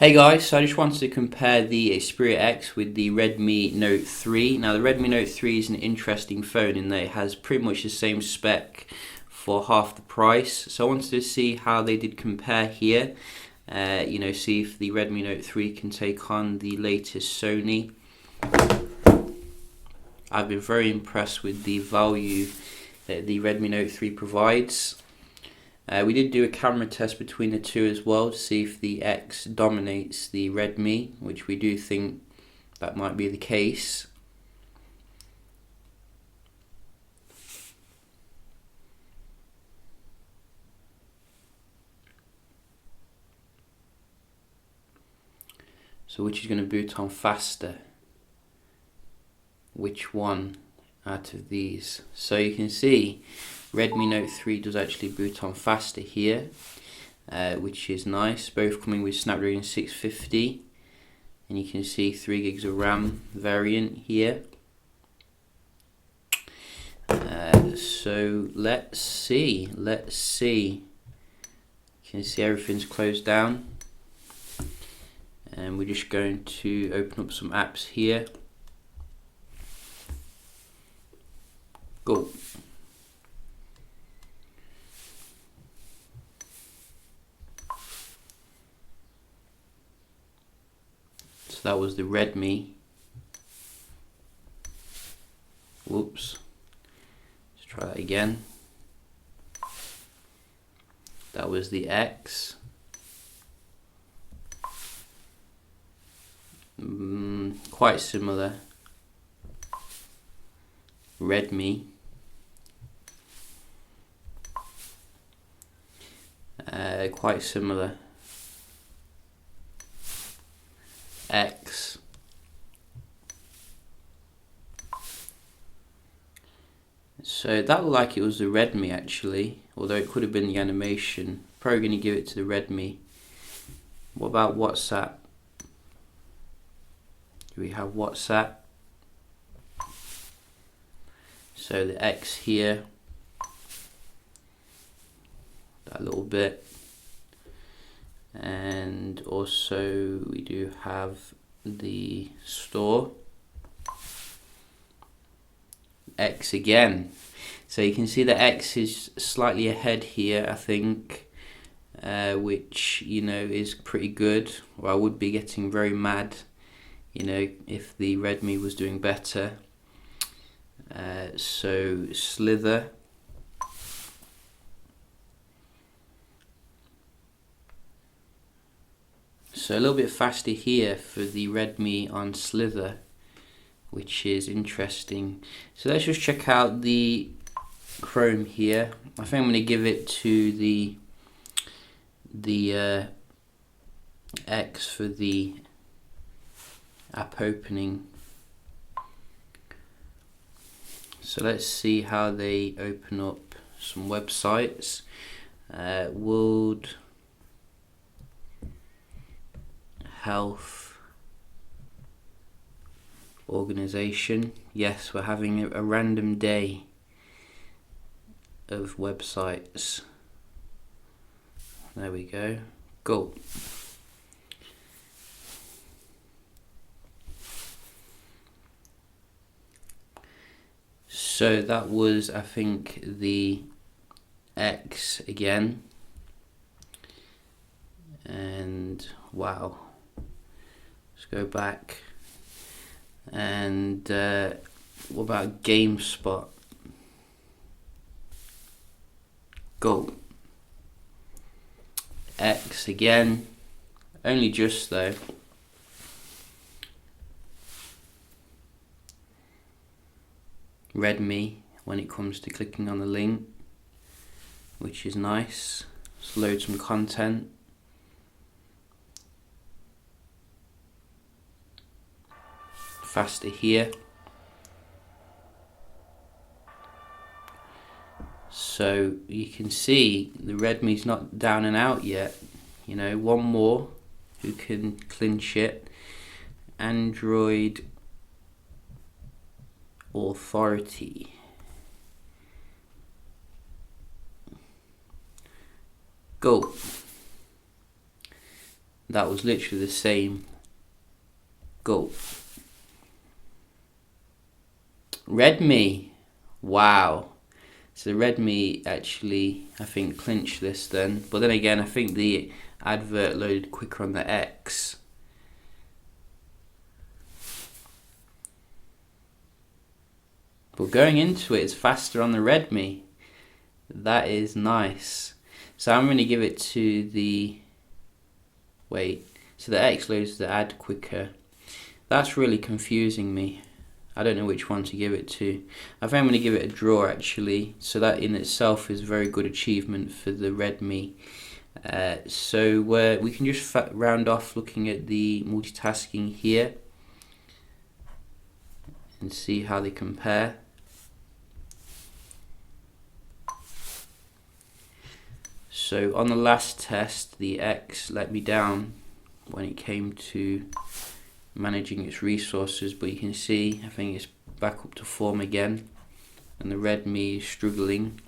Hey guys, so I just wanted to compare the Xperia X with the Redmi Note 3. Now the Redmi Note 3 is an interesting phone in that it has pretty much the same spec for half the price. So I wanted to see how they did compare here. See if the Redmi Note 3 can take on the latest Sony. I've been very impressed with the value that the Redmi Note 3 provides. We did do a camera test between the two as well to see if the X dominates the Redmi, which we do think that might be the case. So which is going to boot on faster? Which one out of these? So you can see Redmi Note 3 does actually boot on faster here, which is nice. Both coming with Snapdragon 650, and you can see 3 gigs of RAM variant here. So let's see. You can see everything's closed down, and we're just going to open up some apps here. Go. So that was the Redmi. Whoops. Let's try that again. That was the X. Quite similar. Redmi. Quite similar. X. So that looked like it was the Redmi actually, although it could have been the animation. Probably going to give it to the Redmi. What about WhatsApp? Do we have WhatsApp? So the X here, that little bit, and also we do have the store. X again. So you can see the X is slightly ahead here, I think, which is pretty good. Or I would be getting very mad, if the Redmi was doing better. So Slither. So a little bit faster here for the Redmi on Slither, which is interesting. So let's just check out the Chrome here. I think I'm going to give it to the X for the app opening. So let's see how they open up some websites. World Health Organization. Yes, we're having a random day of websites. There we go. Go. So that was, I think, the X again. And wow. Let's go back. And what about GameSpot? Go. X again. Only just though. Redmi when it comes to clicking on the link, which is nice. Let's load some content. Faster here. So you can see the Redmi's not down and out yet. One more who can clinch it. Android Authority. Go. that was literally the same gulp. Redmi, wow. So Redmi actually, I think, clinched this then. But then again, I think the advert loaded quicker on the X. But going into it, it's faster on the Redmi. That is nice. So I'm going to give it to the... Wait, so the X loads the ad quicker. That's really confusing me. I don't know which one to give it to. I think I'm going to give it a draw actually. So that in itself is a very good achievement for the Redmi. So we can just round off looking at the multitasking here and see how they compare. So on the last test, the X let me down when it came to managing its resources, but you can see I think it's back up to form again, and the Redmi is struggling.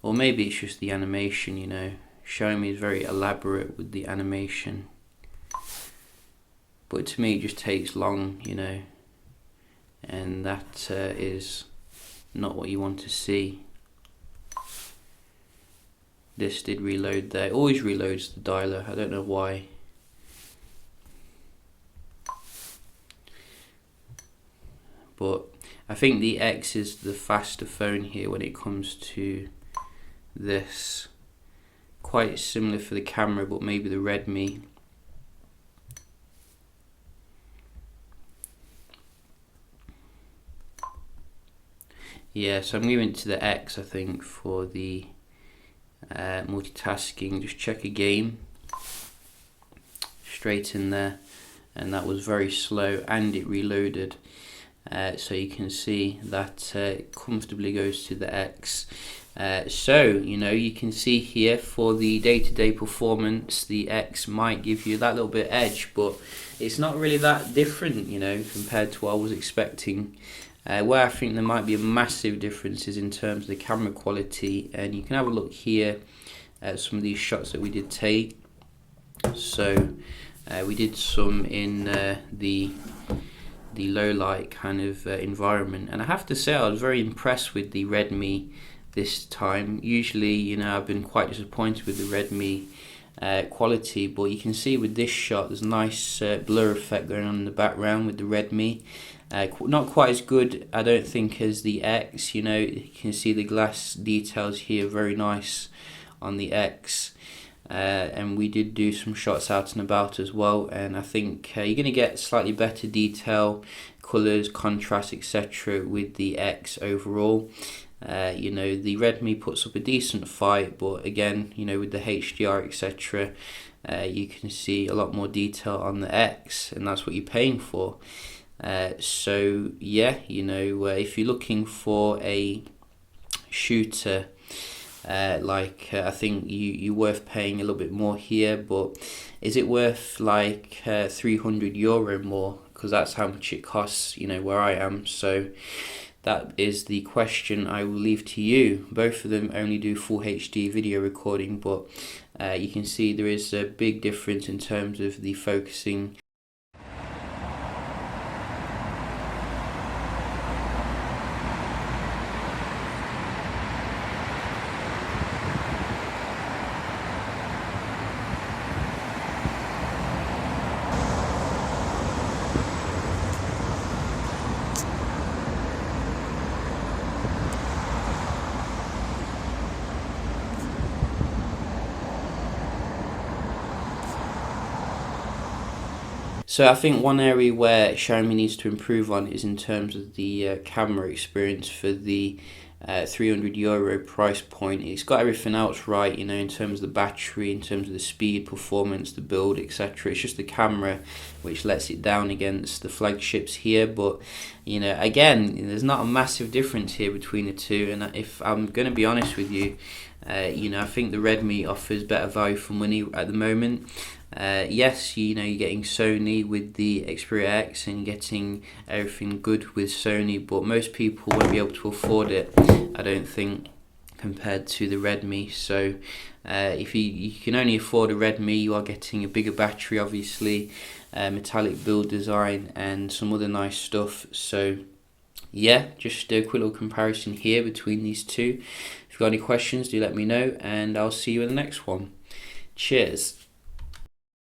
Or maybe it's just the animation, you know. Xiaomi is very elaborate with the animation, but to me it just takes long, you know, and that is not what you want to see. This did reload there. It always reloads the dialer. I don't know why. But I think the X is the faster phone here when it comes to this. Quite similar for the camera, but maybe the Redmi. Yeah, so I'm moving to the X, I think, for the multitasking. Just check a game straight in there, and that was very slow and it reloaded. So you can see that it comfortably goes to the X. So you know, you can see here for the day-to-day performance, the X might give you that little bit edge, but it's not really that different, you know, compared to what I was expecting. Where I think there might be a massive difference is in terms of the camera quality, and you can have a look here at some of these shots that we did take. So we did some in the low light kind of environment, and I have to say I was very impressed with the Redmi this time. Usually, you know, I've been quite disappointed with the Redmi quality, but you can see with this shot there's a nice blur effect going on in the background with the Redmi. Not quite as good, I don't think, as the X. You know, you can see the glass details here, very nice on the X. And we did do some shots out and about as well, and I think you're going to get slightly better detail, colours, contrast, etc. with the X overall. You know, the Redmi puts up a decent fight, but again, you know, with the HDR, etc., you can see a lot more detail on the X, and that's what you're paying for. So yeah, you know, if you're looking for a shooter, I think you're worth paying a little bit more here, but is it worth like €300 more? Because that's how much it costs, you know, where I am. So that is the question I will leave to you. Both of them only do full HD video recording, but you can see there is a big difference in terms of the focusing. So I think one area where Xiaomi needs to improve on is in terms of the camera experience for the €300 price point. It's got everything else right, you know, in terms of the battery, in terms of the speed, performance, the build, etc. It's just the camera which lets it down against the flagships here. But, you know, again, there's not a massive difference here between the two. And if I'm going to be honest with you, you know, I think the Redmi offers better value for money at the moment. Yes, you know, you're getting Sony with the Xperia X and getting everything good with Sony, but most people won't be able to afford it, I don't think. compared to the Redmi. So if you can only afford a Redmi, you are getting a bigger battery, obviously, metallic build design, and some other nice stuff. So yeah, just a quick little comparison here between these two. If you've got any questions, do let me know, and I'll see you in the next one. Cheers.